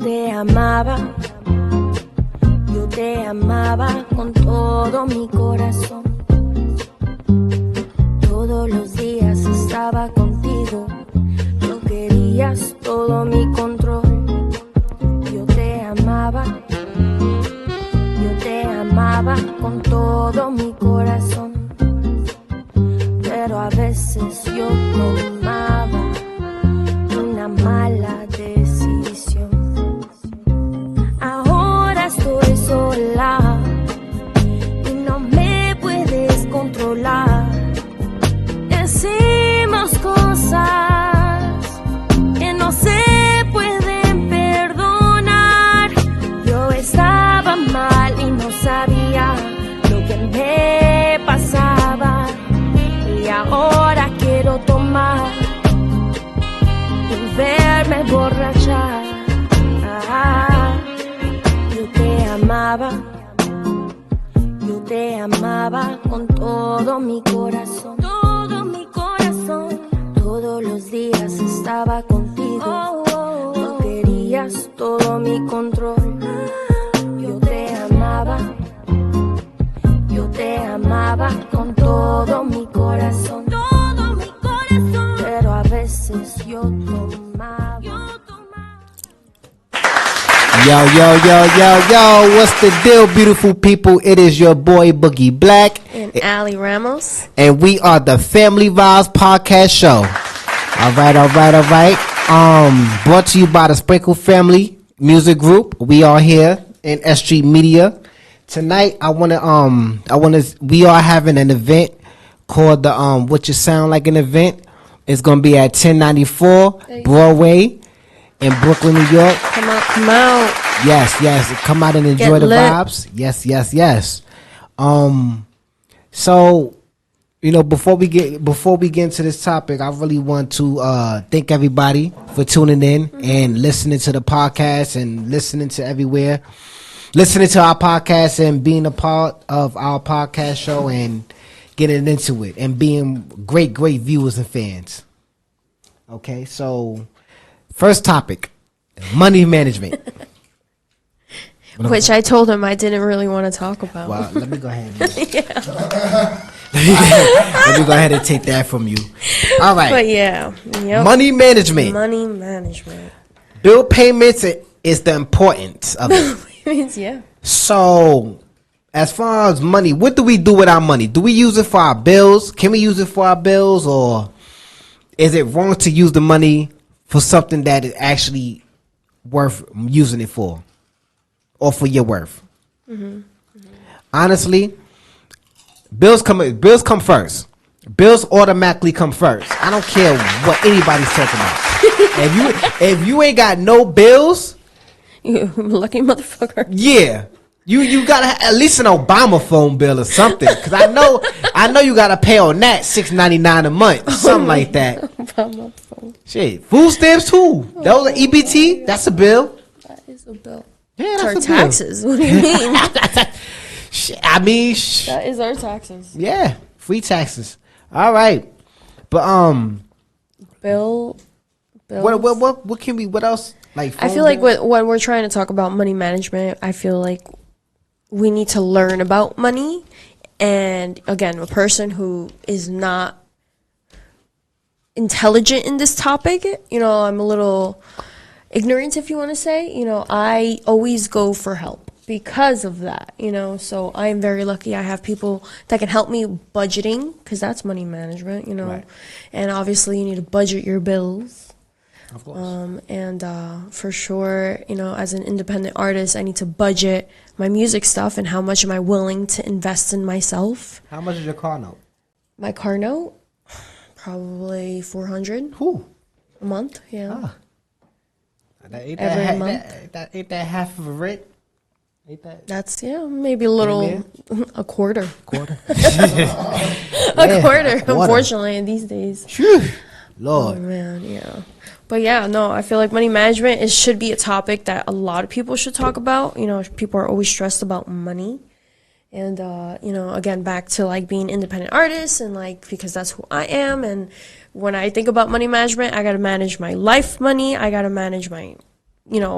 te amaba, yo te amaba con todo mi corazón. Todos los días estaba contigo, no querías todo mi control. Yo te amaba con todo mi corazón. Pero a veces yo tomaba una mala decisión. Ahora estoy sola y no me puedes controlar. Decimos cosas que no se pueden perdonar. Yo estaba mal y no sabía lo que me pasaba. Y ahora quiero tomar y verme borrachar. Yo te amaba con todo mi corazón. Todo mi corazón. Todos los días estaba contigo. No querías todo mi control. Yo te amaba con todo mi corazón. Todo mi corazón. Pero a veces yo tomaba. Yo, what's the deal, beautiful people? It is your boy Boogie Black and Ali Ramos, and we are the Family Vibes Podcast Show. All right. Brought to you by the Sprinkle Family Music Group. We are here in S.STREET Media. Tonight, we are having an event called the What You Sound Like an event. It's gonna be at 1094 Broadway in Brooklyn, New York. Come out. Yes. Come out and enjoy the vibes. Yes. So, before we get into this topic, I really want to thank everybody for tuning in and listening to the podcast and listening to everywhere. Listening to our podcast and being a part of our podcast show and getting into it and being great viewers and fans. Okay, so first topic, money management. Which I told him I didn't really want to talk about. Well, let me go ahead let me go ahead and take that from you. All right. But yeah. Yep. Money management. Bill payments is the importance of it. Yeah. So, as far as money, what do we do with our money? Do we use it for our bills? Can we use it for our bills? Or is it wrong to use the money for something that is actually worth using it for? Or for your worth? Honestly, bills come first. Bills automatically come first. I don't care what anybody's talking about. If you ain't got no bills, you lucky motherfucker. Yeah, you gotta at least an Obama phone bill or something, because I know you gotta pay on that $6.99 a month, something like that. Obama phone. Shit, food stamps too. Those are EBT. That's a bill. That is a bill. Yeah, that's our a taxes. What do you mean? That is our taxes. Yeah, free taxes. All right, but bills. What can we? What else? Like I feel like when we're trying to talk about money management, I feel like we need to learn about money. And again, a person who is not intelligent in this topic, I'm a little ignorant, if you want to say, I always go for help because of that, so I am very lucky. I have people that can help me budgeting, because that's money management, Right. And obviously you need to budget your bills. Of course. And for sure, as an independent artist, I need to budget my music stuff and how much am I willing to invest in myself. How much is your car note? My car note, probably $400 a month. Yeah. Ah. Every month. Ain't that half of a rent? That's maybe a little, a quarter. Quarter. A quarter, unfortunately, these days. Phew. Lord. Oh man, yeah. But yeah, no, I feel like money management should be a topic that a lot of people should talk about. People are always stressed about money. And, again, back to like being independent artists and because that's who I am. And when I think about money management, I got to manage my life money. I got to manage my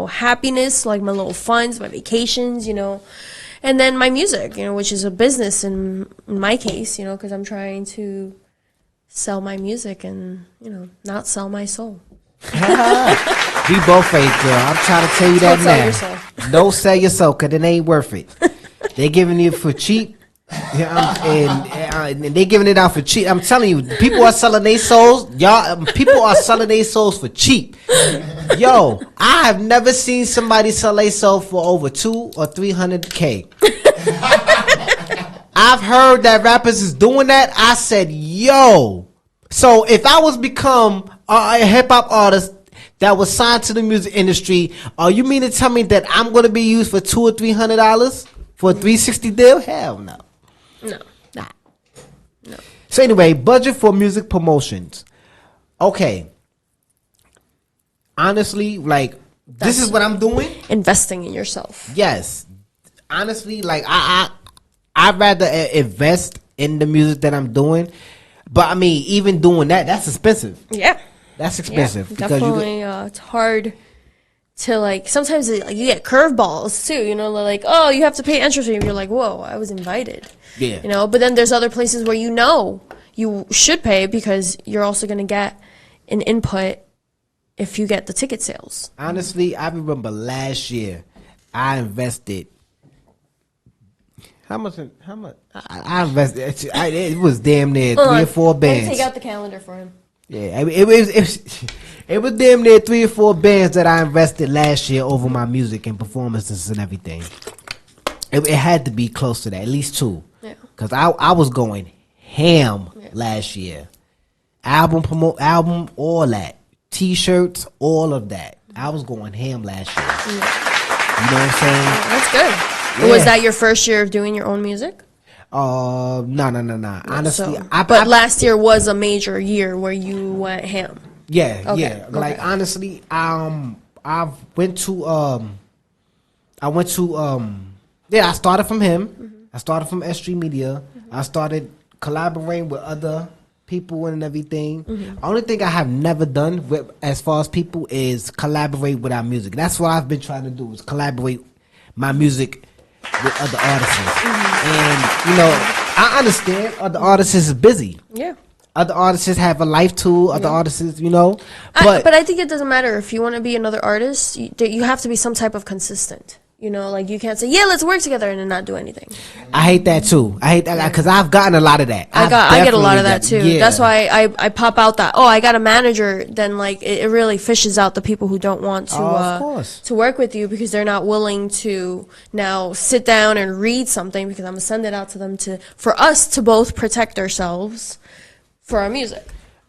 happiness, like my little funds, my vacations, and then my music, which is a business in my case, because I'm trying to sell my music and, not sell my soul. We both fake, girl. I'm trying to tell you that Don't sell now. yourself. Don't sell yourself, because it ain't worth it. They giving it for cheap. And they giving it out for cheap. I'm telling you, people are selling their souls. Y'all, people are selling their souls for cheap. Yo, I have never seen somebody sell their soul for over 200 or 300K. I've heard that rappers is doing that. I said, yo. So if I was become a hip hop artist that was signed to the music industry, you mean to tell me that I'm gonna be used for $200 or $300 for a 360 deal? Hell no. No. Nah. No. So anyway, budget for music promotions. Okay. Honestly, like this is what I'm doing. Investing in yourself. Yes. Honestly, like I'd rather invest in the music that I'm doing. But I mean, even doing that, that's expensive. Yeah. That's expensive. Yeah, definitely. It's hard to like. Sometimes you get curveballs too. Like, oh, you have to pay entrance fee. You're like, whoa, I was invited. Yeah. But then there's other places where you should pay because you're also gonna get an input if you get the ticket sales. Honestly, I remember last year I invested. How much? I invested. It was damn near 3 or 4 bands. Take out the calendar for him. Yeah, it was damn near 3 or 4 bands that I invested last year over my music and performances and everything. It had to be close to that, at least 2. Yeah. Cause I was going ham last year. Album, all that. T-shirts, all of that. I was going ham last year. Yeah. You know what I'm saying? That's good. Yeah. Was that your first year of doing your own music? No. Honestly, but last year was a major year where you went ham. Yeah, Okay, yeah. okay. Like honestly, I went to I started from him. Mm-hmm. I started from S.STREET Media. Mm-hmm. I started collaborating with other people and everything. Mm-hmm. Only thing I have never done with, as far as people, is collaborate with our music. That's what I've been trying to do, is collaborate my music with other artists. Mm-hmm. And I understand other artists is busy. Yeah. Other artists have a life too. Other artists, But I think it doesn't matter if you want to be another artist. You have to be some type of consistent. Like you can't say, yeah, let's work together and then not do anything. I hate that too. I hate that because I've gotten a lot of that. I get a lot of that too. Yeah. That's why I pop out that, I got a manager. Then like it really fishes out the people who don't want to work with you because they're not willing to now sit down and read something, because I'm gonna send it out to them for us to both protect ourselves for our music.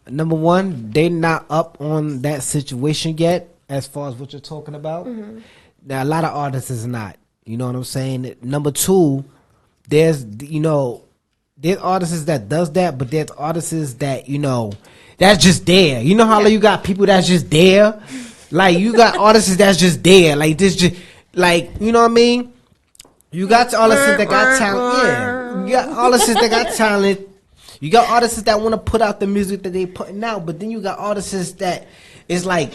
Number one, they're not up on that situation yet as far as what you're talking about. Mm-hmm. Now, a lot of artists is not. You know what I'm saying? Number two, there's artists that does that, but there's artists that, that's just there. You know how you got people that's just there? Like, you got artists that's just there. Like, this just, like, you know what I mean? You got artists that got talent. Yeah. You got artists that got talent. You got artists that want to put out the music that they putting out, but then you got artists that is like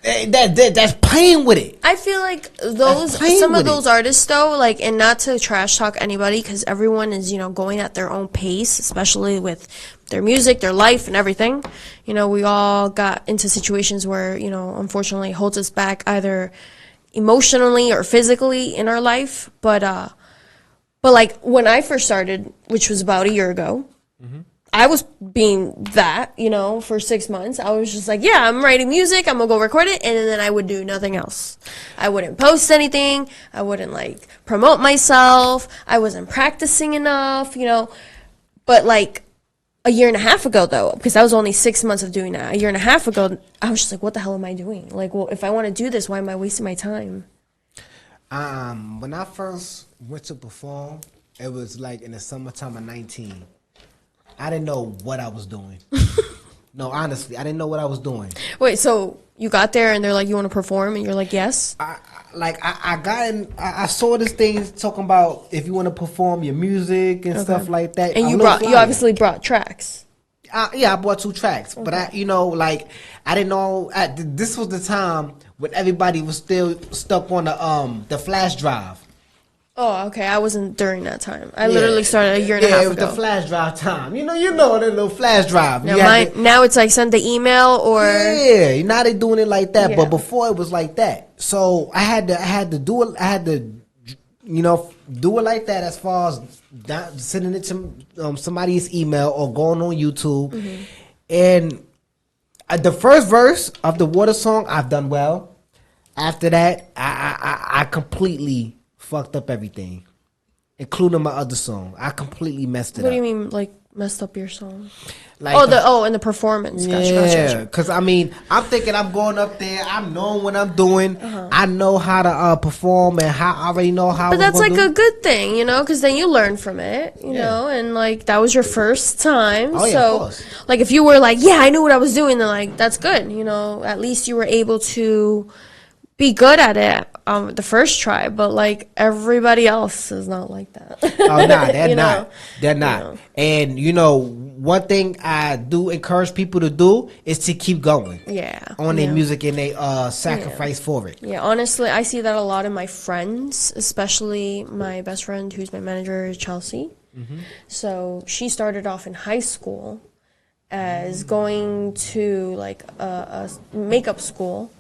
that's playing with it. I feel like some of those artists though, like, and not to trash talk anybody, because everyone is going at their own pace, especially with their music, their life, and everything. We all got into situations where unfortunately holds us back either emotionally or physically in our life, but like when I first started, which was about a year ago, I was being that, for 6 months. I was just like, yeah, I'm writing music, I'm gonna go record it, and then I would do nothing else. I wouldn't post anything, I wouldn't like promote myself, I wasn't practicing enough, But like a year and a half ago though, because that was only 6 months of doing that, a year and a half ago, I was just like, what the hell am I doing? Like, well, if I want to do this, why am I wasting my time? When I first went to perform, it was like in the summertime of 19. I didn't know what I was doing. No, honestly, I didn't know what I was doing. Wait, so you got there and they're like, you want to perform? And you're like, yes? I saw this thing talking about if you want to perform your music and stuff like that. And you obviously brought tracks. Yeah, I bought 2 tracks. Okay. But I didn't know, this was the time when everybody was still stuck on the flash drive. Oh, okay. I wasn't during that time. I literally started a year and a half it was ago. the flash drive time. You know that little flash drive. Now it's like send the email or now they doing it like that. Yeah. But before it was like that. So I had to do it. I had to, do it like that as far as sending it to somebody's email or going on YouTube. Mm-hmm. And the first verse of the Water song, I've done well. After that, I completely fucked up everything, including my other song. I completely messed it up. What do you mean, like messed up your song? Like and the performance. Gotcha. Because I mean, I'm thinking I'm going up there. I'm knowing what I'm doing. I know how to perform, and I already know how. But that's like a good thing, because then you learn from it, you know, and like that was your first time. Oh, yeah, so, of course. like if you were like, yeah, I knew what I was doing, then like that's good, At least you were able to be good at it the first try, but like everybody else is not like that. Oh, nah, they're not. They're not. know. And one thing I do encourage people to do is to keep going. Yeah. On their music and they sacrifice for it. Yeah, honestly, I see that a lot in my friends, especially my best friend who's my manager, Chelsea. Mm-hmm. So she started off in high school as going to like a makeup school,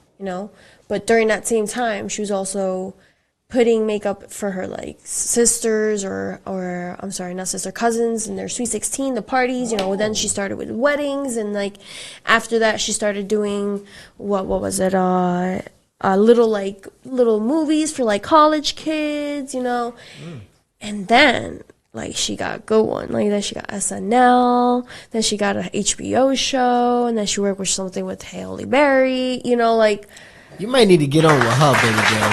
but during that same time, she was also putting makeup for her like sisters or I'm sorry, not sister, cousins and their sweet 16, the parties, Then she started with weddings, and like after that she started doing what was it? Little movies for like college kids, And then like she got a good one. Like then she got SNL, then she got a HBO show, and then she worked with something with Halle Berry, like. You might need to get on with her, baby girl.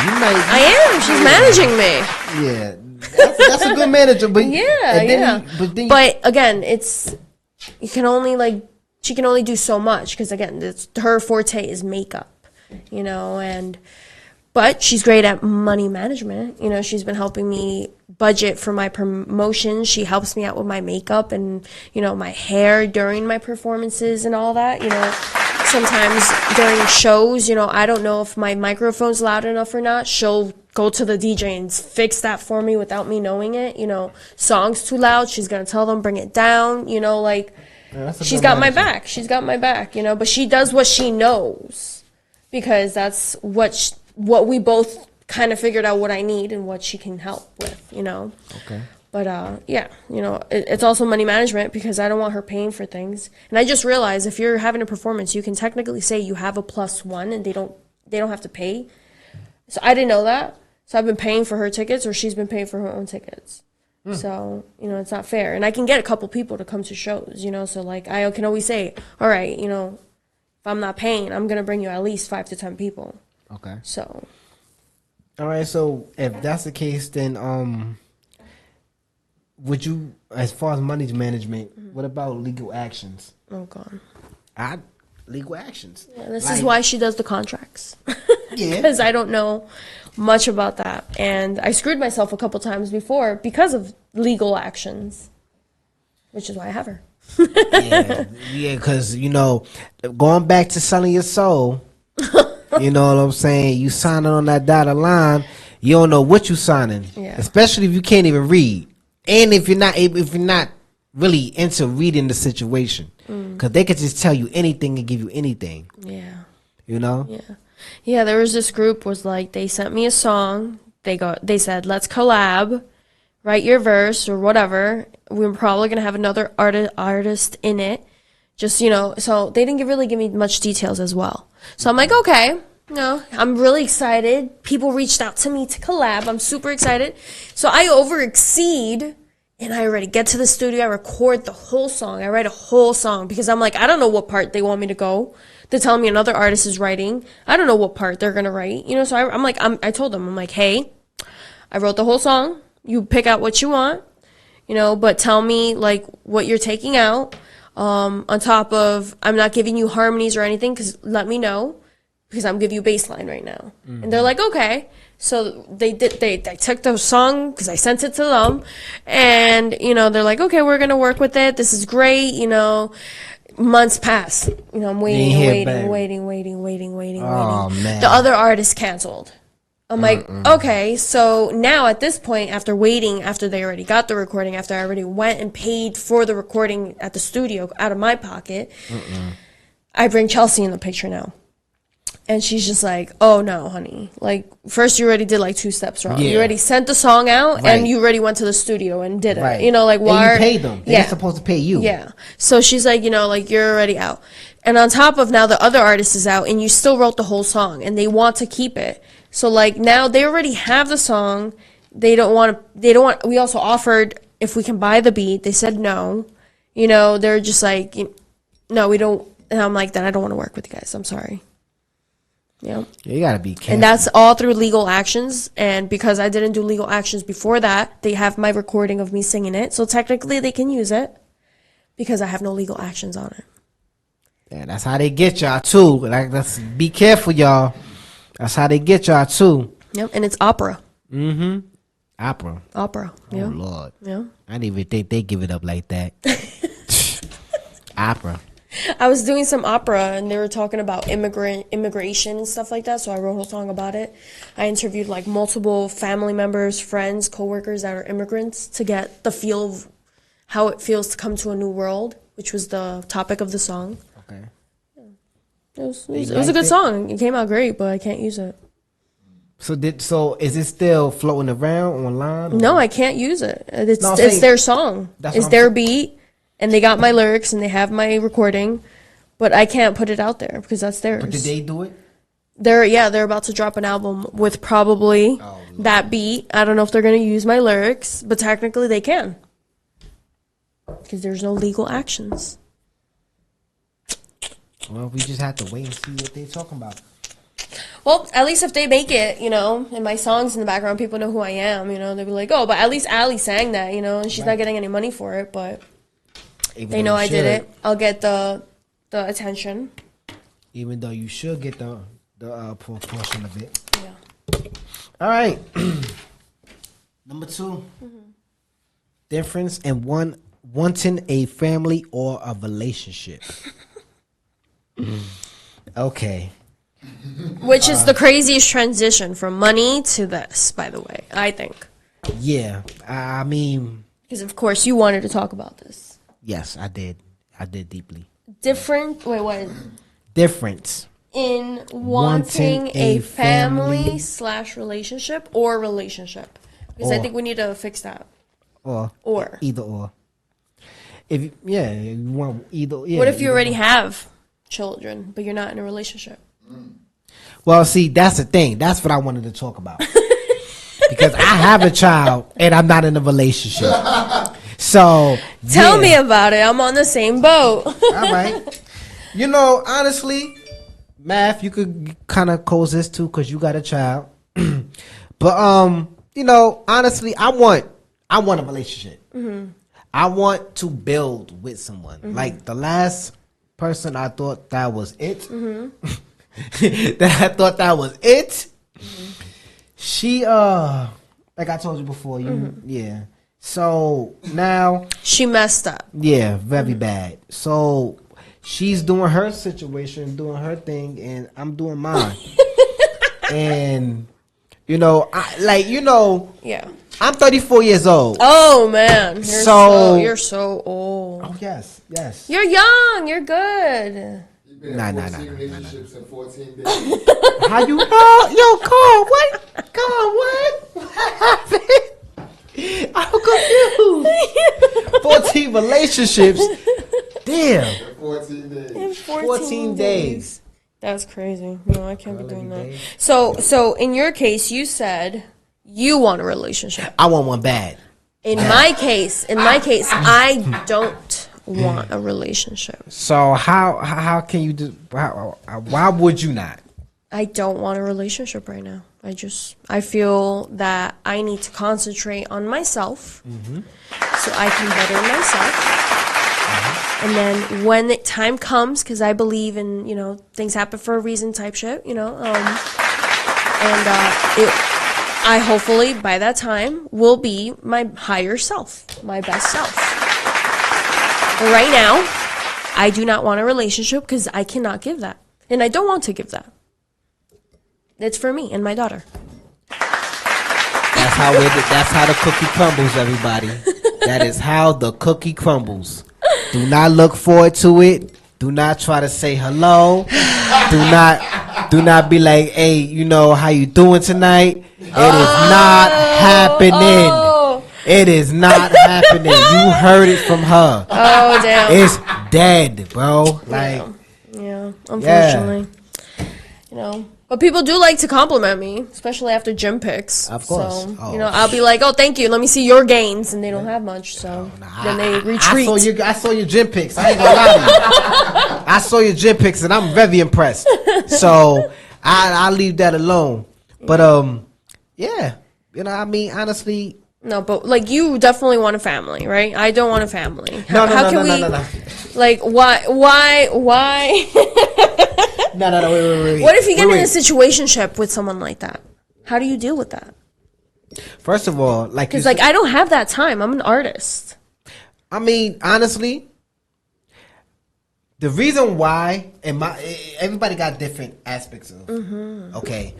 I am. She's managing me. Yeah, that's a good manager. But But again, she can only do so much because again, her forte is makeup, but she's great at money management. She's been helping me budget for my promotions. She helps me out with my makeup and my hair during my performances and all that. Sometimes during shows, I don't know if my microphone's loud enough or not. She'll go to the DJ and fix that for me without me knowing it. Song's too loud. She's going to tell them, bring it down. She's got my back. She's got my back, but she does what she knows because that's what we both kind of figured out what I need and what she can help with, Okay. But, it's also money management because I don't want her paying for things. And I just realized if you're having a performance, you can technically say you have a +1 and they don't have to pay. So I didn't know that. So I've been paying for her tickets or she's been paying for her own tickets. So, it's not fair. And I can get a couple people to come to shows, So like I can always say, all right, if I'm not paying, I'm going to bring you at least 5 to 10 people. Okay. So. All right. So if that's the case, then, would you, as far as money management, what about legal actions? Oh, God. Legal actions. Yeah, this is why she does the contracts. Yeah. Because I don't know much about that. And I screwed myself a couple times before because of legal actions, which is why I have her. Yeah, because, going back to selling your soul, you know what I'm saying? You signing on that dotted line, you don't know what you signing. Yeah. Especially if you can't even read. And if you're not really into reading the situation, because they could just tell you anything and give you anything. Yeah. Yeah. There was this group was like they sent me a song. They said let's collab, write your verse or whatever. We're probably gonna have another artist in it. Just so they didn't really give me much details as well. So I'm like, okay. I'm really excited. People reached out to me to collab. I'm super excited. So I over-exceed, and I already get to the studio. I record the whole song. I write a whole song because I'm like, I don't know what part they want me to go. They're telling me another artist is writing. I don't know what part they're going to write. So I'm like, I told them, I'm like, hey, I wrote the whole song. You pick out what you want, but tell me, like, what you're taking out. On top of, I'm not giving you harmonies or anything because let me know. Because I'm giving you bass line right now. And they're like, okay. So they took the song because I sent it to them. And, they're like, okay, we're going to work with it. This is great. like months pass. You know, I'm waiting You and ain't hear waiting. Oh, man. The other artist canceled. I'm like, okay, so now at this point, after waiting, after they already got the recording, after I already went and paid for the recording at the studio out of my pocket, I bring Chelsea in the picture now. And she's just like, oh, no, honey. Like, first you already did like 2 steps wrong. Yeah. You already sent the song out Right. and you already went to the studio and did it. Right. You know, like, why? And you paid them. They're Yeah. supposed to pay you. Yeah. So she's like, you know, like, you're already out. And on top of now the other artist is out and you still wrote the whole song and they want to keep it. So, like, now they already have the song. We also offered if we can buy the beat. They said no. You know, they're just like, no, we don't. And I'm like, then I don't want to work with you guys. I'm sorry. Yeah. You gotta be careful. And that's all through legal actions. And because I didn't do legal actions before that, they have my recording of me singing it. So technically they can use it because I have no legal actions on it. Yeah, that's how they get y'all too. Like, let's be careful, y'all. That's how they get y'all too. Yep. And it's opera. Opera. Yeah. Oh Lord. Yeah. I didn't even think they give it up like that. Opera. I was doing some opera and they were talking about immigration and stuff like that. So I wrote a whole song about it. I interviewed like multiple family members, friends, coworkers that are immigrants to get the feel of how it feels to come to a new world, which was the topic of the song. Okay. It was a good song. It came out great, but I can't use it. So is it still floating around online? Or? No, I can't use it. It's No, I'm it's saying- their song. That's It's what I'm their saying. beat, and they got my lyrics and they have my recording, but I can't put it out there because that's theirs. But did they do it? They're about to drop an album with probably that beat. I don't know if they're gonna use my lyrics, but technically they can because there's no legal actions. Well, we just have to wait and see what they're talking about. Well, at least if they make it, you know, and my songs in the background, people know who I am, you know, they'll be like, oh, but at least Ali sang that, you know, and she's not getting any money for it, but Even they though know you I did should. it. I'll get the attention. Even though you should get the portion of it. Yeah. All right. Number 2. Difference in wanting a family or a relationship. Okay. Which is the craziest transition from money to this, by the way, I think. Yeah. I mean, Because, of course, you wanted to talk about this. yes, I did. I did deeply. What? Difference. In Wanting wanting a a family family / relationship or relationship. Because I Or. think we need to fix that. Or. Or. Either or. If you want either. Yeah, What if you either already or. have children, but you're not in a relationship? Well, see, that's the thing. That's what I wanted to talk about. Because I have a child and I'm not in a relationship. So Tell yeah. me about it. I'm on the same boat. All right. You know, honestly, Math, you could kind of coexist too because you got a child. But you know, honestly, I want a relationship. I want to build with someone. Like the last person I thought that was it. She like I told you before, yeah. So now She messed up. yeah, very bad. So she's doing her situation, doing her thing, and I'm doing mine. And you know, Yeah. I'm 34 years old. Oh man. You're so old. Oh yes, yes. You're young. You're good. You've been Nah, in nah, 14 nah, nah, relationships in 14 days. How you know? Yo, Carl, what? Come on, what? What happened? I'm confused. 14 relationships. Damn. In 14 days. In 14 days. That's crazy. No, I can't be Quality doing that. days. So in your case, you said you want a relationship. I want one bad. In my case, I don't want a relationship. So how can you do? Why would you not? I don't want a relationship right now. I feel that I need to concentrate on myself so I can better myself. And then when the time comes, because I believe in, you know, things happen for a reason type shit, you know, I hopefully by that time will be my higher self, my best self. But right now, I do not want a relationship because I cannot give that. And I don't want to give that. It's for me and my daughter. That's how the cookie crumbles, everybody. That is how the cookie crumbles. Do not look forward to it. Do not try to say hello. Do not be like, hey, you know, how you doing tonight? It is not happening. It is not happening. You heard it from her. Oh, damn. It's dead, bro. Like, yeah, unfortunately. You know, but people do like to compliment me, especially after gym pics. Of course. So, you know, I'll be like, oh, thank you. Let me see your gains. And they don't have much. So then they retreat. I saw your gym pics. I ain't gonna lie to you. I saw your gym pics and I'm very impressed. So I'll leave that alone. But, yeah. You know, I mean, honestly. No, but like you definitely want a family, right? I don't want a family. No. Like, why? No, wait. What if you get in a situationship with someone like that? How do you deal with that? First of all, like, because like I don't have that time. I'm an artist. I mean, honestly, the reason why, everybody got different aspects of. Okay,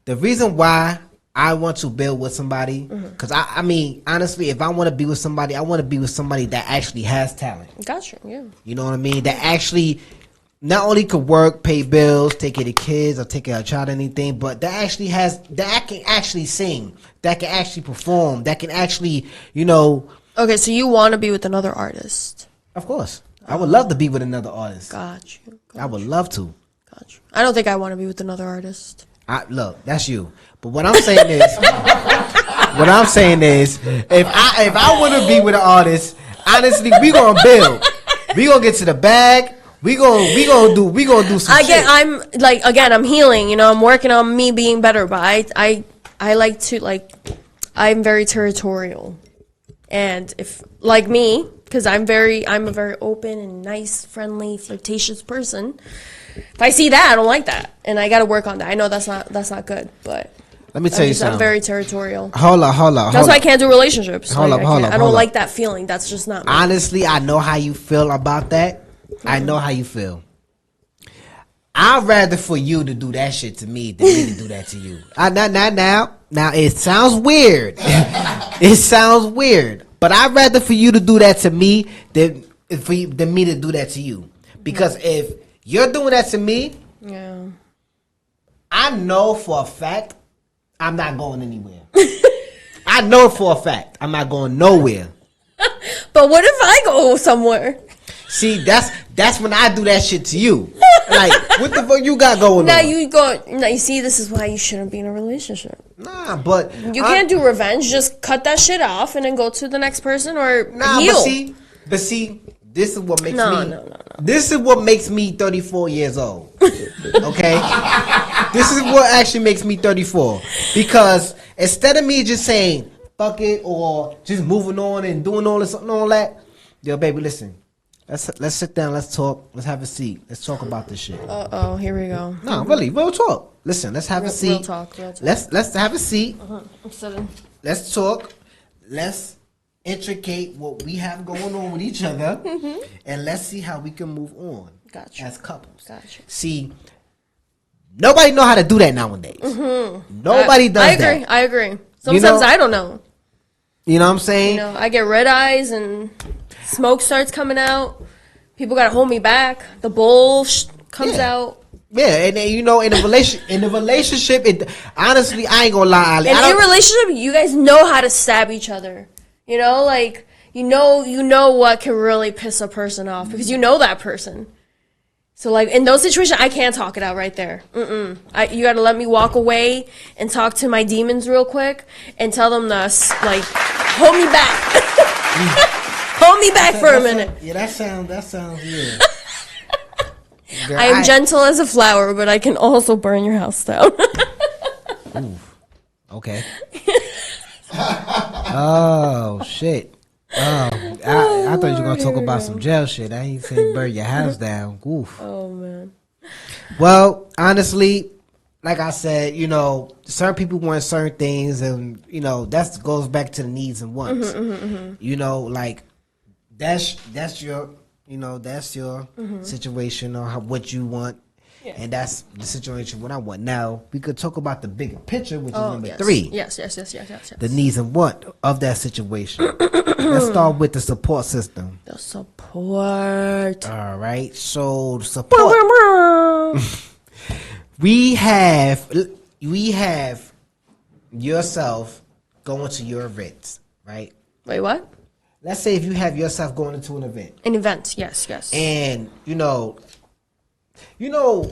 the reason why I want to build with somebody, because I mean, honestly, if I want to be with somebody, I want to be with somebody that actually has talent. Gotcha. Yeah. You know what I mean? That actually not only could work, pay bills, take care of kids, or take care of a child, or anything, but that can actually sing, that can actually perform, that can actually, you know. Okay, so you want to be with another artist? Of course, I would love to be with another artist. Got you. I would love to. Got you. I don't think I want to be with another artist. Look, that's you. But what I'm saying is, if I want to be with an artist, honestly, we gonna build. We gonna get to the bag. We gonna do some shit. I'm healing. You know, I'm working on me being better. But I like to I'm very territorial, and if like me, because I'm a very open and nice, friendly, flirtatious person. If I see that, I don't like that, and I got to work on that. I know that's not good, but let me tell you something. I'm very territorial. Hold on. That's why I can't do relationships. Hold up. I don't like that feeling. That's just not me. Honestly, I know how you feel about that. I know how you feel. I'd rather for you to do that shit to me than me to do that to you. Now it sounds weird. It sounds weird, but I'd rather for you to do that to me than me to do that to you. Because if you're doing that to me, yeah, I know for a fact I'm not going anywhere. I know for a fact I'm not going nowhere. But what if I go somewhere? See, that's when I do that shit to you. Like, what the fuck you got going on? Now you see, this is why you shouldn't be in a relationship. Nah, but you can't do revenge. Just cut that shit off and then go to the next person or heal. But see, this is what makes No. This is what makes me 34 years old. Okay? This is what actually makes me 34. Because instead of me just saying fuck it or just moving on and doing all this and all that, yo, baby, listen. Let's sit down. Let's talk. Let's have a seat. Let's talk about this shit. Here we go. No, really, real talk. Listen, let's have a seat. Real talk. Let's have a seat. I'm sitting. Let's talk. Let's intricate what we have going on with each other, and let's see how we can move on. Gotcha. As couples. Gotcha. See, nobody know how to do that nowadays. Nobody does that. I agree. Sometimes I don't know. You know what I'm saying? You know, I get red eyes and smoke starts coming out. People gotta hold me back. The bull comes out. Yeah, and you know, in a relationship, honestly, I ain't gonna lie, Ali. And in a relationship, you guys know how to stab each other. You know, like you know what can really piss a person off because you know that person. So like in those situations, I can't talk it out right there. You gotta let me walk away and talk to my demons real quick and tell them to like hold me back. Hold me back for a minute. Yeah, that sounds weird. Girl, I am gentle as a flower, but I can also burn your house down. Ooh, okay. Oh shit. Oh, I thought you were gonna talk about some jail shit. I ain't saying burn your house down. Oof. Oh man. Well, honestly, like I said, you know, certain people want certain things, and you know that goes back to the needs and wants. You know, like that's your that's your situation or what you want. Yeah. And that's the situation what I want. Now, we could talk about the bigger picture, which is number yes. 3. Yes. The needs and want of that situation. Let's start with the support system. The support. All right. So, support. we have yourself going to your events, right? Wait, what? Let's say if you have yourself going into an event. An event, yes. And,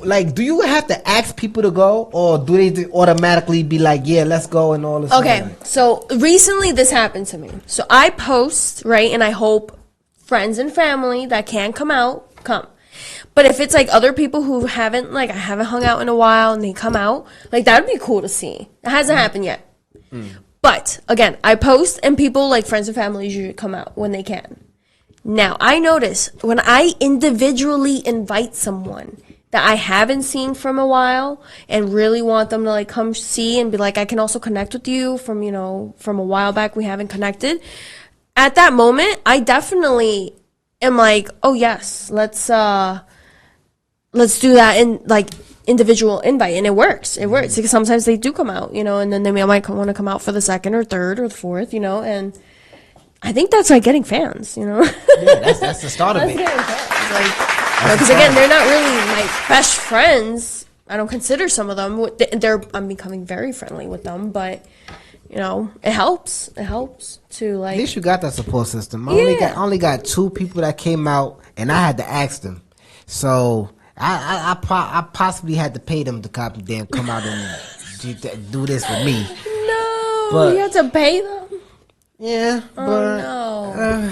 like, do you have to ask people to go, or do they automatically be like, yeah, let's go and all this? Okay, so recently this happened to me. So I post, right, and I hope friends and family that can come out, come. But if it's like other people who haven't, like, I haven't hung out in a while and they come out, like, that would be cool to see. It hasn't happened yet. But, again, I post and people, like, friends and family usually come out when they can. Now, I notice when I individually invite someone that I haven't seen from a while and really want them to, like, come see and be like, I can also connect with you from, from a while back we haven't connected. At that moment, I definitely am like, oh, yes, let's do that in, like, individual invite. And it works. It works. Because sometimes they do come out, and then they might want to come out for the second or third or the fourth, and I think that's like getting fans, Yeah, that's the start of it. Getting fans. Like, because again, they're not really my best friends. I don't consider some of them. I'm becoming very friendly with them, but it helps. It helps to, like. At least you got that support system. I only got 2 people that came out, and I had to ask them. So I possibly had to pay them to come out and do this with me. No, but, you have to pay them. Yeah, but no.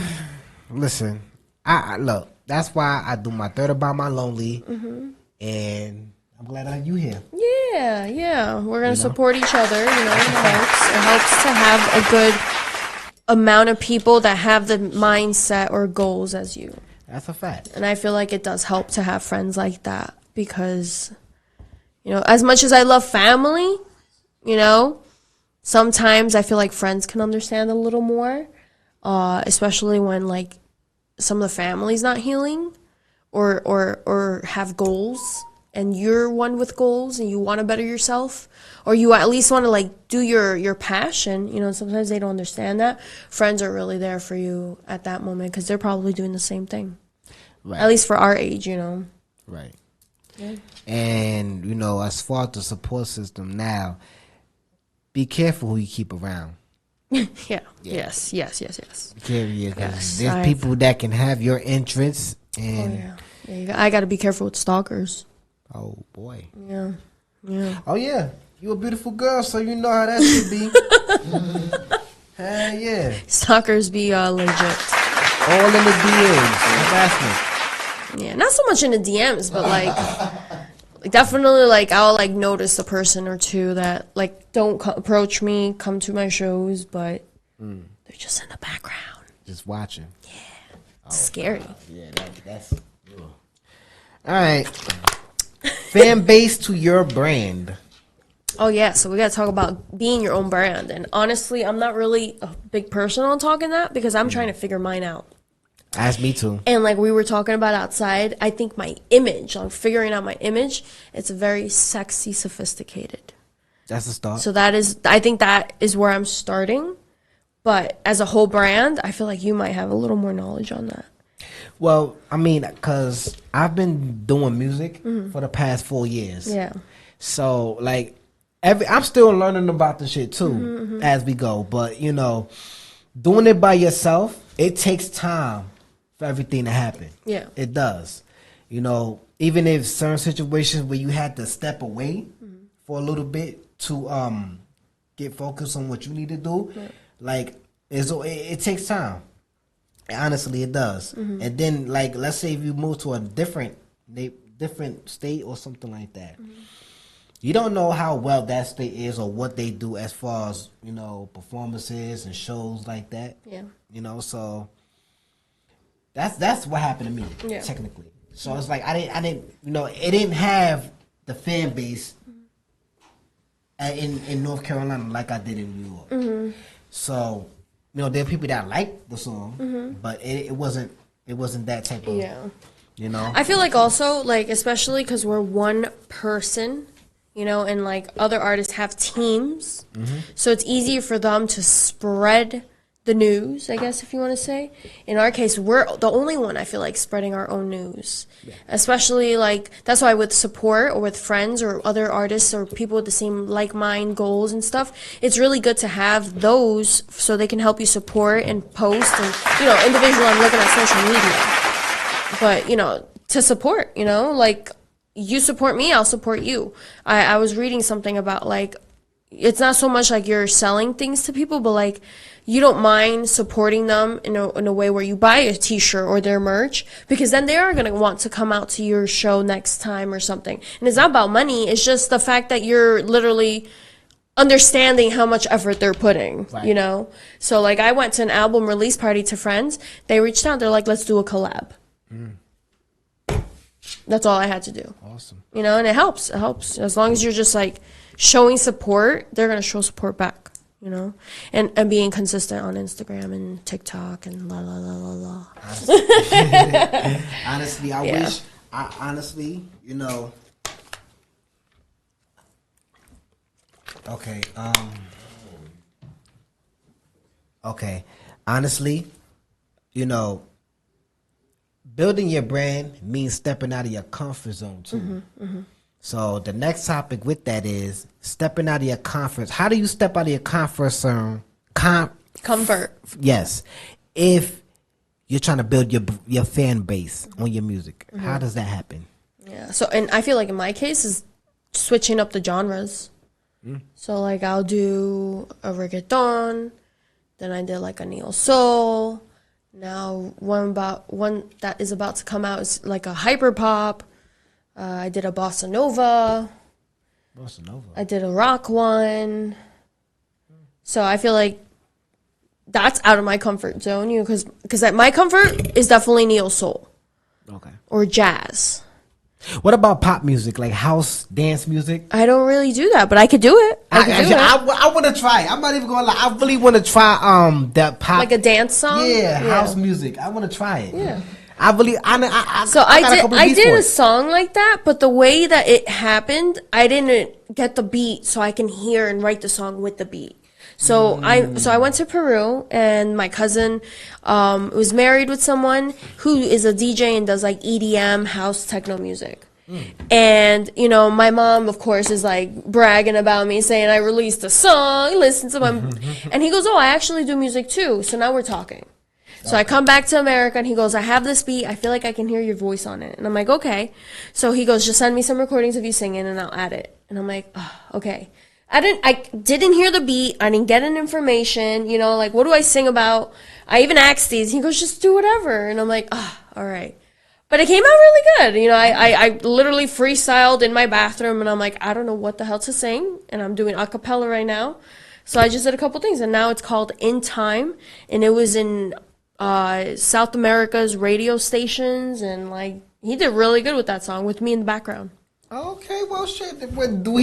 Listen, I look. That's why I do my third about my lonely, and I'm glad that you here. Yeah. We're gonna support each other. It helps to have a good amount of people that have the mindset or goals as you. That's a fact. And I feel like it does help to have friends like that because, as much as I love family, sometimes I feel like friends can understand a little more, especially when, like, some of the family's not healing or have goals and you're one with goals and you want to better yourself or you at least want to, like, do your passion. Sometimes they don't understand that. Friends are really there for you at that moment because they're probably doing the same thing. Right. At least for our age, Right. Yeah. And, as far as the support system now, be careful who you keep around. Yeah. Yes. Be careful, because there's people that can have your interests. And I got to be careful with stalkers. Oh, boy. Yeah. Oh, yeah. You a beautiful girl, so you know how that should be. Hell yeah. Stalkers be legit. All in the DMs. Harassment. Yeah, not so much in the DMs, but like definitely, like, I'll, like, notice a person or two that, like, don't approach me, come to my shows, but they're just in the background. Just watching. Yeah. It's scary. Yeah, that's... All right. Fan base to your brand. Oh, yeah, so we got to talk about being your own brand. And honestly, I'm not really a big person on talking that because I'm trying to figure mine out. Ask me too. And like we were talking about outside, I think my image, like figuring out my image, it's very sexy, sophisticated. That's a start. So I think that is where I'm starting. But as a whole brand, I feel like you might have a little more knowledge on that. Well, I mean, because I've been doing music for the past 4 years. Yeah. So, like, I'm still learning about the shit too as we go. But, doing it by yourself, it takes time for everything to happen. Yeah. It does. Even if certain situations where you had to step away for a little bit to get focused on what you need to do, like, it takes time. Honestly, it does. And then, like, let's say if you move to a different state or something like that, you don't know how well that state is or what they do as far as, performances and shows like that. Yeah. So that's what happened to me, technically. So it's like I didn't, it didn't have the fan base in North Carolina like I did in New York. So, there are people that like the song, but it wasn't It wasn't that type of, you know. I feel like also, like, especially because we're one person, you know, and like other artists have teams, so it's easier for them to spread the news, I guess, if you want to say. In our case, we're the only one, I feel like, spreading our own news. Especially, like, that's why with support or with friends or other artists or people with the same like-mind goals and stuff, it's really good to have those so they can help you support and post and, you know, individually I'm looking at social media. But, you know, to support, you know, like, you support me, I'll support you. I was reading something about, like, it's not so much like you're selling things to people, but like you don't mind supporting them in a way where you buy a t-shirt or their merch, because then they are going to want to come out to your show next time or something. And it's not about money. It's just the fact that you're literally understanding how much effort they're putting, you know? So like I went to an album release party to friends. They reached out. They're like, let's do a collab. That's all I had to do. Awesome. You know, and it helps. It helps. As long as you're just like showing support, they're going to show support back, you know, and being consistent on Instagram and TikTok and la, la, la, la, la. Honestly, I wish, honestly, you know, okay, honestly, you know, building your brand means stepping out of your comfort zone too. So the next topic with that is stepping out of your comfort. How do you step out of your comfort zone? Comfort. Yes. If you're trying to build your fan base on your music, how does that happen? Yeah. So, and I feel like in my case is switching up the genres. So like I'll do a reggaeton, then I did like a neo soul. Now one that is about to come out is like a hyper pop. I did a bossa nova. Bossa nova. I did a rock one. So I feel like that's out of my comfort zone, you know, because my comfort is definitely neo soul. Okay. Or jazz. What about pop music, like house dance music? I don't really do that, but I could do it. I want to try. I'm not even going to lie. I really want to try that pop, like a dance song. Yeah, house music. I want to try it. Yeah. I did a song like that, but the way that it happened, I didn't get the beat so I can hear and write the song with the beat. So I went to Peru, and my cousin was married with someone who is a DJ and does like EDM house techno music. And you know, my mom of course is like bragging about me, saying I released a song, listen to my and he goes, oh, I actually do music too. So now we're talking. So I come back to America, and he goes, I have this beat. I feel like I can hear your voice on it. And I'm like, okay. So he goes, just send me some recordings of you singing, and I'll add it. And I'm like, oh, okay. I didn't hear the beat. I didn't get an information. You know, like, what do I sing about? I even asked these. He goes, just do whatever. And I'm like, oh, all right. But it came out really good. You know, I literally freestyled in my bathroom, and I'm like, I don't know what the hell to sing. And I'm doing a cappella right now. So I just did a couple things, and now it's called In Time. And it was in South America's radio stations, and like he did really good with that song with me in the background. Okay, well, shit. Is it in America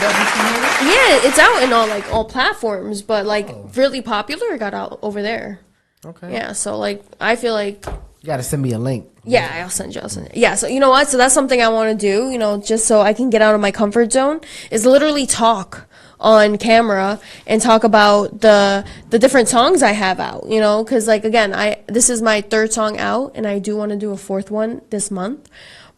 that we can hear it? Yeah, it's out in all platforms, but like really popular. It got out over there. Okay. Yeah, so like I feel like you gotta send me a link. Yeah, I'll send you. Yeah, so you know what? So that's something I want to do. You know, just so I can get out of my comfort zone is literally talk on camera and talk about the different songs I have out, you know, because like again, this is my third song out, and I do want to do a fourth one this month,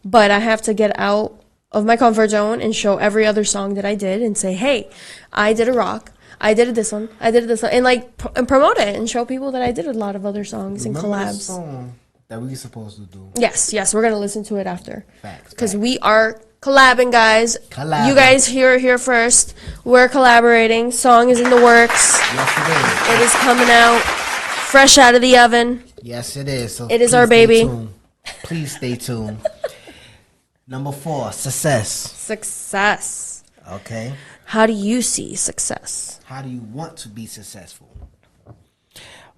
but I have to get out of my comfort zone and show every other song that I did and say, hey, I did a rock, I did this one, and like and promote it and show people that I did a lot of other songs and collabs. The song that we supposed to do. Yes, we're gonna listen to it after. Facts. Because we are collabing, guys. Collabing. You guys hear here first. We're collaborating. Song is in the works. Yes, it is coming out fresh out of the oven. Yes, it is. So it is our baby. Please stay tuned. Number 4, success. Success. Okay. How do you see success? How do you want to be successful?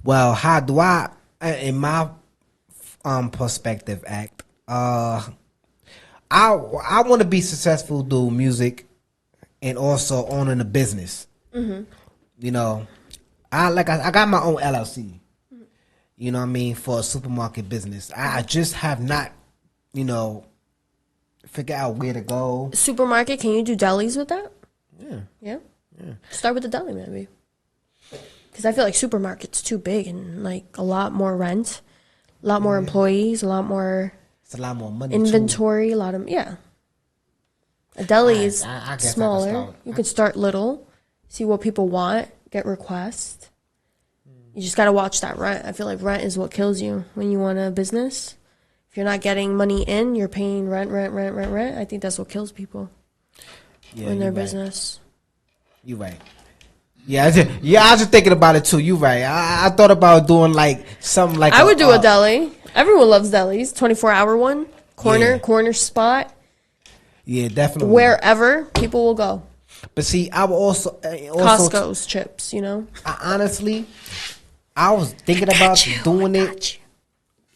Well, how do I, in my perspective, act? I want to be successful through music and also owning a business. You know, I got my own LLC. You know what I mean? For a supermarket business, I just have not, you know, figure out where to go. Supermarket, can you do delis with that? Yeah. Yeah? Start with the deli, maybe. Because I feel like supermarket's too big and, like, a lot more rent, a lot more employees, a lot more It's a lot more money. inventory, a lot of, A deli is I guess I can smaller. start. You can start little, see what people want, get requests. You just got to watch that rent. I feel like rent is what kills you when you want a business. If you're not getting money in, you're paying rent. I think that's what kills people in their business. You're right. Yeah, I was just thinking about it too. You're right. I thought about doing like something like I would do a deli. Everyone loves delis. 24-hour one, corner spot. Yeah, definitely. Wherever people will go. But see, I would also Costco's chips, you know. Honestly, I was thinking about doing it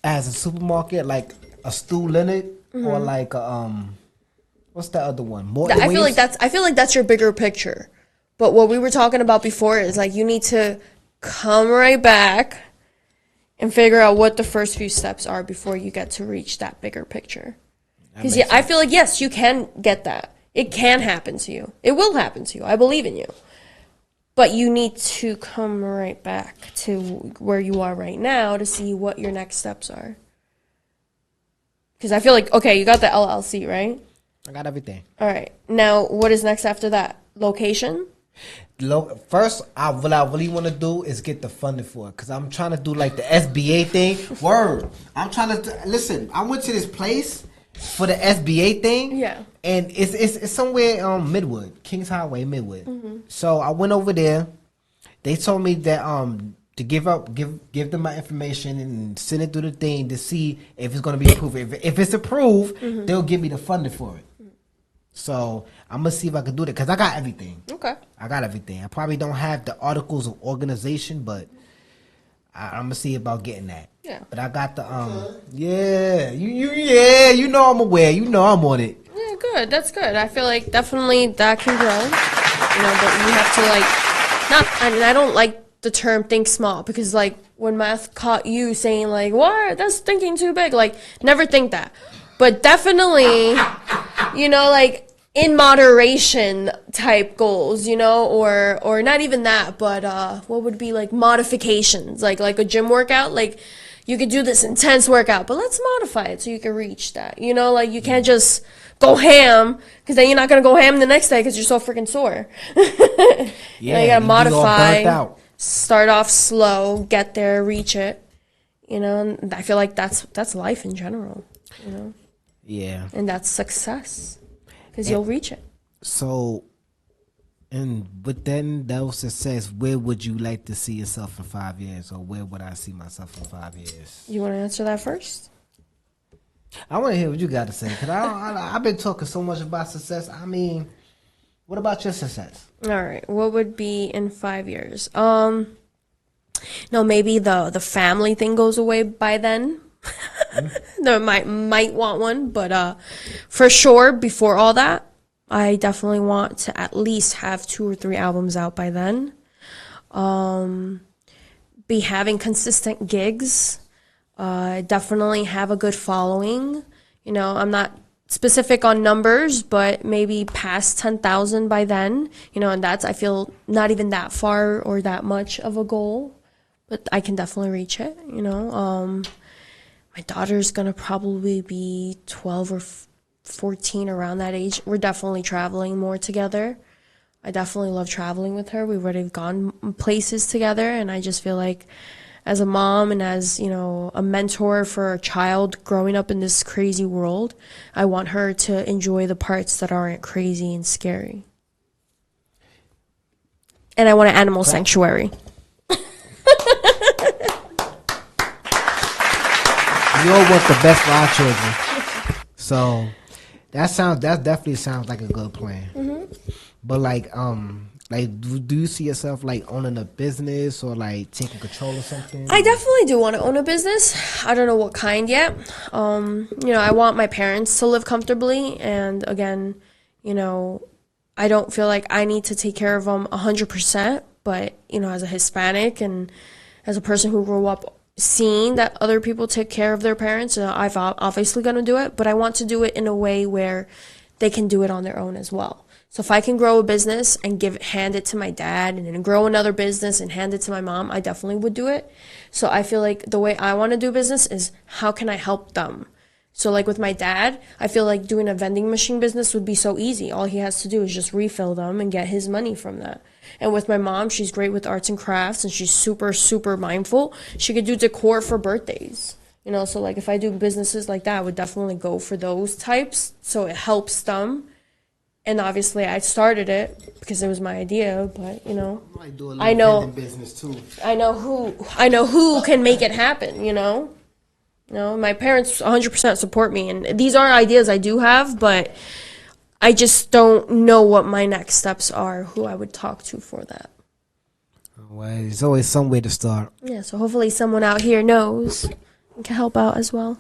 as a supermarket, like a Stu Leonard or like what's the other one? I feel like that's your bigger picture. But what we were talking about before is like you need to come right back and figure out what the first few steps are before you get to reach that bigger picture. Because I feel like yes, you can get that. It can happen to you. It will happen to you. I believe in you. But you need to come right back to where you are right now to see what your next steps are. Because I feel like, okay, you got the LLC, right? I got everything. All right. Now, what is next after that? Location? First, what I really want to do is get the funding for it. Because I'm trying to do like the SBA thing. Word. I'm trying to, listen, I went to this place for the SBA thing. Yeah. And it's somewhere Midwood, Kings Highway, Midwood. So I went over there. They told me that to give them my information and send it through the thing to see if it's gonna be approved. If it's approved, they'll give me the funding for it. So I'm gonna see if I can do that because I got everything. Okay. I got everything. I probably don't have the articles of organization, but I'm gonna see about getting that. Yeah. But I got the you know I'm aware. You know I'm on it. Yeah, good. That's good. I feel like definitely that can grow. You know, but you have to like I don't like the term think small because like when math caught you saying like, what? That's thinking too big. Like never think that. But definitely, you know, like in moderation type goals, you know, or not even that, but what would be like modifications, like a gym workout, like you could do this intense workout, but let's modify it so you can reach that, you know, like you can't just go ham because then you're not gonna go ham the next day because you're so freaking sore. You gotta modify, start off slow, get there, reach it, you know. And I feel like that's life in general, you know. Yeah. And that's success. Because you'll reach it. So, and with that was success, where would you like to see yourself in 5 years? Or where would I see myself in 5 years? You want to answer that first? I want to hear what you got to say. Because I've been talking so much about success. I mean, what about your success? All right. What would be in 5 years? No, maybe the family thing goes away by then. No, might want one, but for sure before all that, I definitely want to at least have 2 or 3 albums out by then. Be having consistent gigs. Definitely have a good following. You know, I'm not specific on numbers, but maybe past 10,000 by then. You know, and that's I feel not even that far or that much of a goal, but I can definitely reach it. You know. My daughter's going to probably be 12 or 14, around that age. We're definitely traveling more together. I definitely love traveling with her. We've already gone places together, and I just feel like as a mom and as, you know, a mentor for a child growing up in this crazy world, I want her to enjoy the parts that aren't crazy and scary. And I want an animal sanctuary. You all want the best for our children. So that definitely sounds like a good plan. But like do you see yourself like owning a business or like taking control of something? I definitely do want to own a business. I don't know what kind yet. You know, I want my parents to live comfortably, and again, you know, I don't feel like I need to take care of them 100%. But you know, as a Hispanic and as a person who grew up seeing that other people take care of their parents, and I've obviously going to do it, but I want to do it in a way where they can do it on their own as well. So if I can grow a business and hand it to my dad, and then grow another business and hand it to my mom, I definitely would do it. So I feel like the way I want to do business is, how can I help them? So like with my dad, I feel like doing a vending machine business would be so easy. All he has to do is just refill them and get his money from that. And with my mom, she's great with arts and crafts, and she's super, super mindful. She could do decor for birthdays. You know, so like if I do businesses like that, I would definitely go for those types, so it helps them. And obviously I started it because it was my idea, but you know, I know business too. I know who can make it happen, you know? You know, my parents 100% support me, and these are ideas I do have, but I just don't know what my next steps are, who I would talk to for that. Well, there's always some way to start. Yeah, so hopefully someone out here knows and can help out as well.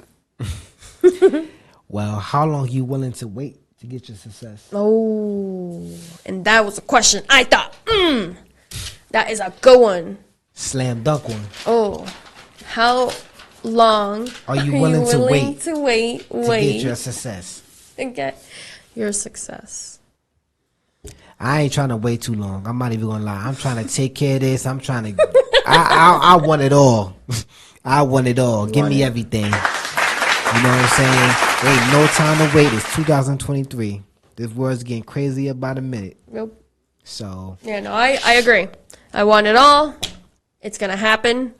Well, how long are you willing to wait to get your success? Oh, and that was a question I thought, that is a good one. Slam dunk one. Oh, how long are you willing to wait to get your success? To get your success. I ain't trying to wait too long. I'm not even gonna lie. I'm trying to take care of this. I'm trying to. I want it all. I want it all. Give me everything. You know what I'm saying? Ain't no time to wait. It's 2023. This world's getting crazier by the minute. Yep. So. Yeah, no, I agree. I want it all. It's gonna happen.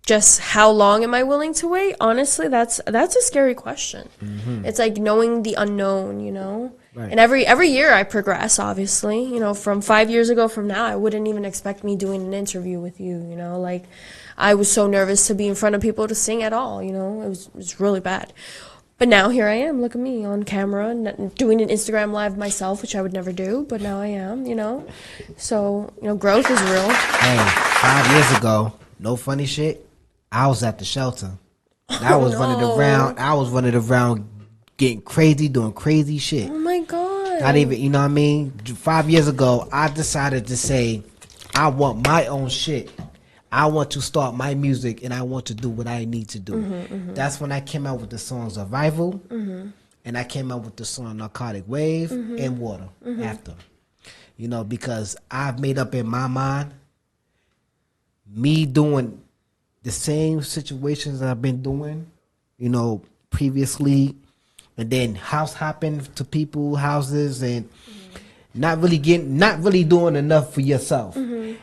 Just how long am I willing to wait? Honestly, that's a scary question. Mm-hmm. It's like knowing the unknown, you know? Right. And every year I progress, obviously. You know, from 5 years ago from now, I wouldn't even expect me doing an interview with you, you know? Like, I was so nervous to be in front of people to sing at all, you know? It was really bad. But now here I am, look at me on camera, doing an Instagram live myself, which I would never do, but now I am, you know? So, you know, growth is real. Hey, 5 years ago, no funny shit, I was at the shelter. I was running around getting crazy, doing crazy shit. Oh my God. Not even, you know what I mean? 5 years ago, I decided to say, I want my own shit. I want to start my music, and I want to do what I need to do. Mm-hmm, mm-hmm. That's when I came out with the song Survival, mm-hmm. and I came out with the song Narcotic Wave, mm-hmm. and Water after. You know, because I've made up in my mind, me doing the same situations that I've been doing, you know, previously, and then house hopping to people's houses and not really doing enough for yourself. Mm-hmm.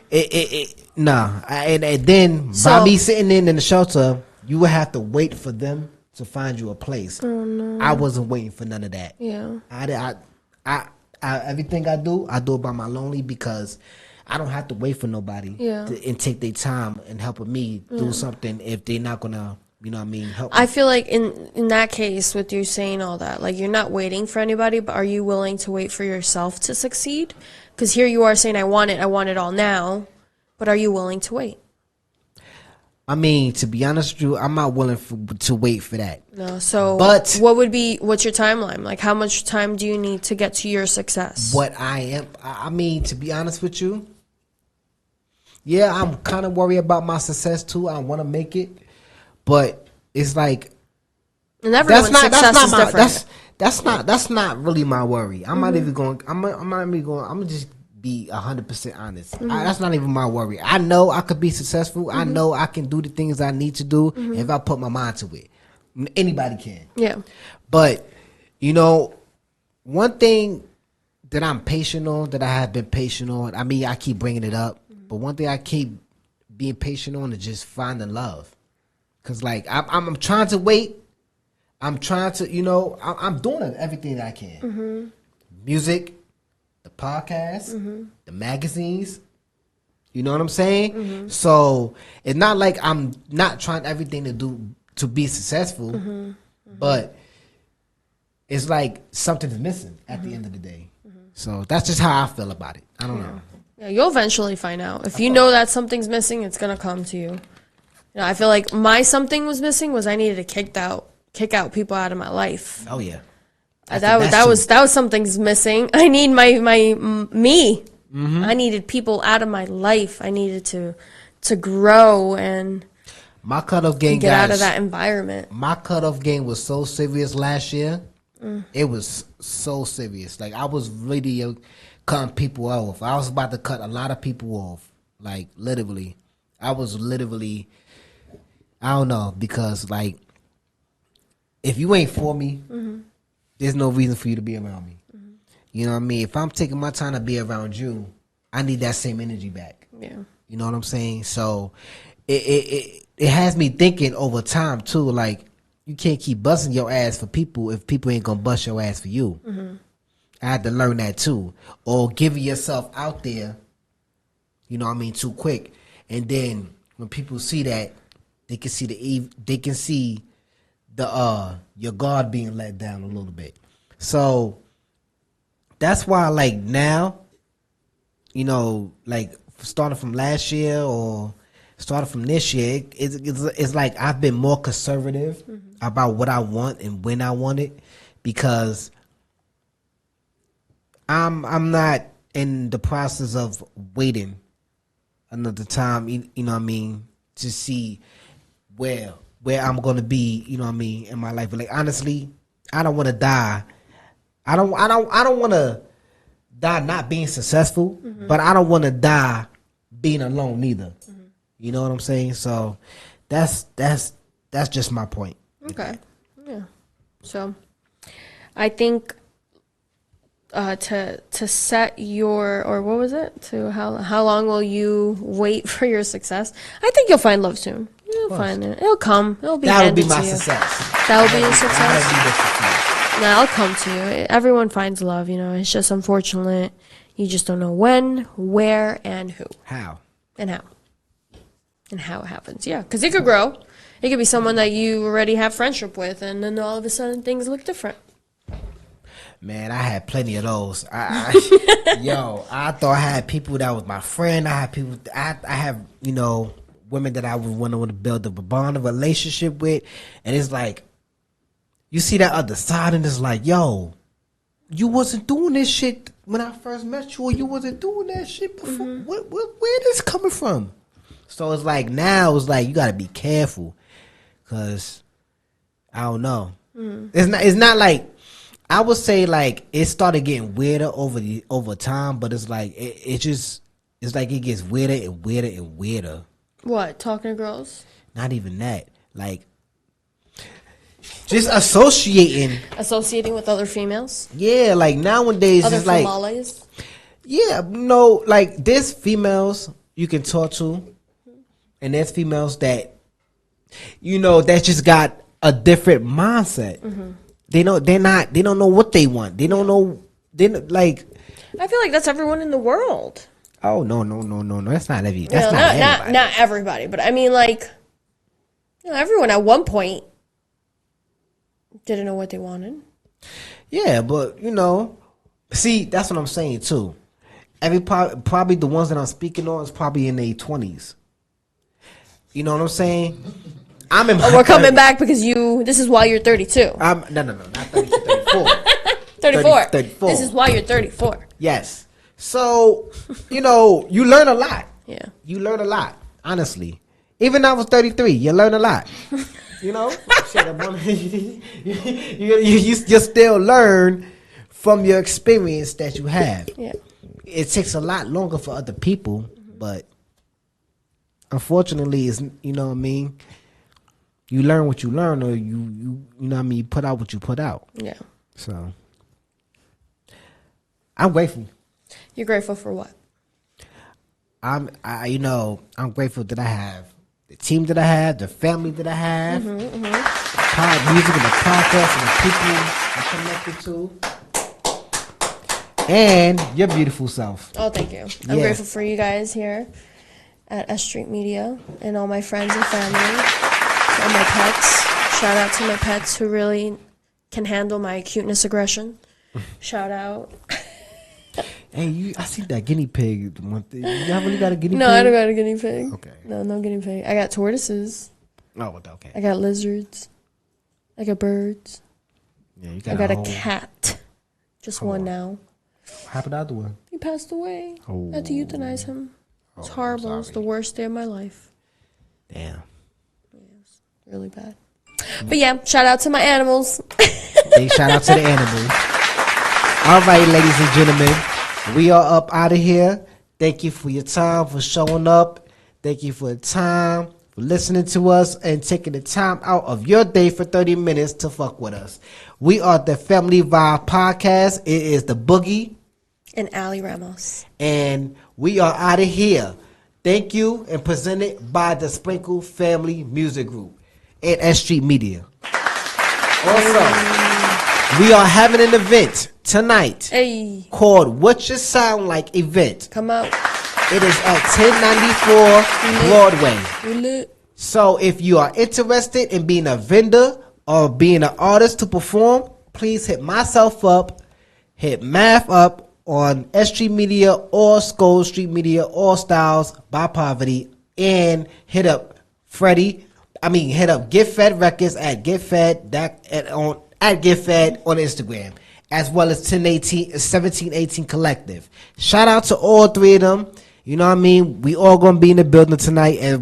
And then by me sitting in the shelter, you would have to wait for them to find you a place. Oh, no. I wasn't waiting for none of that. Yeah. I everything I do it by my lonely, because I don't have to wait for nobody and take their time and helping me do something if they're not gonna, you know what I mean, help me. I feel like in that case, with you saying all that, like, you're not waiting for anybody, but are you willing to wait for yourself to succeed? Because here you are saying, I want it all now, but are you willing to wait? I mean, to be honest with you, I'm not willing to wait for that. No, so what's your timeline? Like, how much time do you need to get to your success? I mean, to be honest with you, yeah, I'm kind of worried about my success too. I want to make it, but it's like, and everyone's success is different. That's not really my worry. I'm not even going. I'm gonna just be 100% honest. That's not even my worry. I know I could be successful. I know I can do the things I need to do if I put my mind to it. Anybody can. Yeah. But you know, one thing that I'm patient on, that I have been patient on. I mean, I keep bringing it up. But one thing I keep being patient on is just finding love. Because, like, I'm trying to wait. I'm trying to, you know, I'm doing everything that I can. Mm-hmm. Music, the podcast, the magazines. You know what I'm saying? Mm-hmm. So, it's not like I'm not trying everything to be successful. But it's like something's missing at the end of the day. So, that's just how I feel about it. I don't know. Yeah, you'll eventually find out. If you know that something's missing, it's gonna come to you. You know, I feel like my something was missing was I needed to kick out people out of my life. Oh yeah, that was something's missing. I need my me. I needed people out of my life. I needed to grow, and My cutoff game, get guys, out of that environment. my cutoff game was so serious last year. It was so serious. Like, I was really cutting people off. I was about to cut a lot of people off. Like, literally. I was literally, I don't know, because, like, if you ain't for me, there's no reason for you to be around me. You know what I mean? If I'm taking my time to be around you, I need that same energy back. Yeah. You know what I'm saying? So it has me thinking over time too. Like, you can't keep busting your ass for people if people ain't gonna bust your ass for you. I had to learn that too. Or giving yourself out there, you know what I mean, too quick. And then when people see that, they can see the your guard being let down a little bit. So that's why, like, now, you know, like, starting from last year or starting from this year, it's like I've been more conservative about what I want and when I want it, because I'm not in the process of waiting another time, you know what I mean, to see where I'm gonna be, you know what I mean, in my life. But, like, honestly, I don't want to die. I don't want to die not being successful, but I don't want to die being alone neither. You know what I'm saying? So that's just my point. Okay. Yeah. So I think to set your, or what was it? To how long will you wait for your success? I think you'll find love soon. You'll find it. It'll come. It'll be That would be handed my to you. success. That will be your success. That would be the success. No, I'll come to you. Everyone finds love, you know. It's just unfortunate. You just don't know when, where, and who. How? And how. And how it happens. Yeah, because it could grow. It could be someone that you already have friendship with, and then all of a sudden things look different. Man, I had plenty of those. I thought I had people that was my friend. I had people. I have, you know, women that I would want to build up a bond, a relationship with, and it's like, you see that other side, and it's like, yo, you wasn't doing this shit when I first met you, or you wasn't doing that shit before. Where this coming from? So it's like, now it's like, you gotta be careful, cause I don't know. It's not like, I would say, like, it started getting weirder over time, but it's like it's like it gets weirder and weirder and weirder. What, talking to girls? Not even that, like, just associating with other females? Yeah, like, nowadays Other it's like, females? yeah, no, like, there's females you can talk to, and there's females that, you know, that just got a different mindset. They don't know what they want. They don't know. Like, I feel like that's everyone in the world. oh no, that's not every. You know, That's not everybody. not everybody, but I mean, like, you know, everyone at one point didn't know what they wanted. Yeah, but, you know, see, that's what I'm saying too. Probably the ones that I'm speaking on is probably in their 20s. You know what I'm saying? I'm in. Oh, we're coming back because this is why you're 32. No, not 32, 34. 34. 34. This is why you're 34. Yes. So, you know, you learn a lot. Yeah. You learn a lot, honestly. Even I was 33, you learn a lot. You know? you still learn from your experience that you have. Yeah. It takes a lot longer for other people, but unfortunately, it's, you know what I mean? You learn what you learn, or you know what I mean, you put out what you put out. Yeah. So I'm grateful. You're grateful for what? I'm grateful that I have the team that I have, the family that I have, music and the podcast and the people I'm connected to, and your beautiful self. Oh, thank you. I'm grateful for you guys here at S.STREET Media and all my friends and family, all my pets. Shout out to my pets who really can handle my cuteness aggression. Shout out. Hey, I see that guinea pig. You really got a guinea pig? No, I don't got a guinea pig. Okay. No guinea pig. I got tortoises. Oh, okay. I got lizards. I got birds. Yeah, you got. I got a cat. Just one now. What happened to the other one? He passed away. Oh. I had to euthanize him. It's horrible. It's the worst day of my life. Damn. really bad. But yeah, shout out to my animals. Big shout out to the animals. All right, ladies and gentlemen, we are up out of here. Thank you for your time, for showing up. Thank you for the time, for listening to us, and taking the time out of your day for 30 minutes to fuck with us. We are the Family Vibe Podcast. It is the Boogie. And Ali Ramos. And we are out of here. Thank you, and presented by the Sprinkle Family Music Group and S.STREET Media. Also, we are having an event tonight called What You Sound Like Event. Come out. It is at 1094 Broadway. So if you are interested in being a vendor or being an artist to perform, please hit myself up, hit Math up on S.STREET Media or Skull Street Media or Styles by Poverty, and hit up hit up Get Fed Records at Get Fed on Instagram, as well as 1718 Collective. Shout out to all three of them. You know what I mean? We all gonna be in the building tonight, as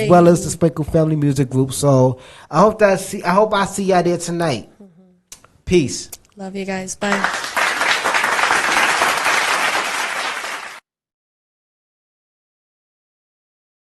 well as the Sprinkle Family Music Group. So I hope I see y'all there tonight. Peace. Love you guys. Bye.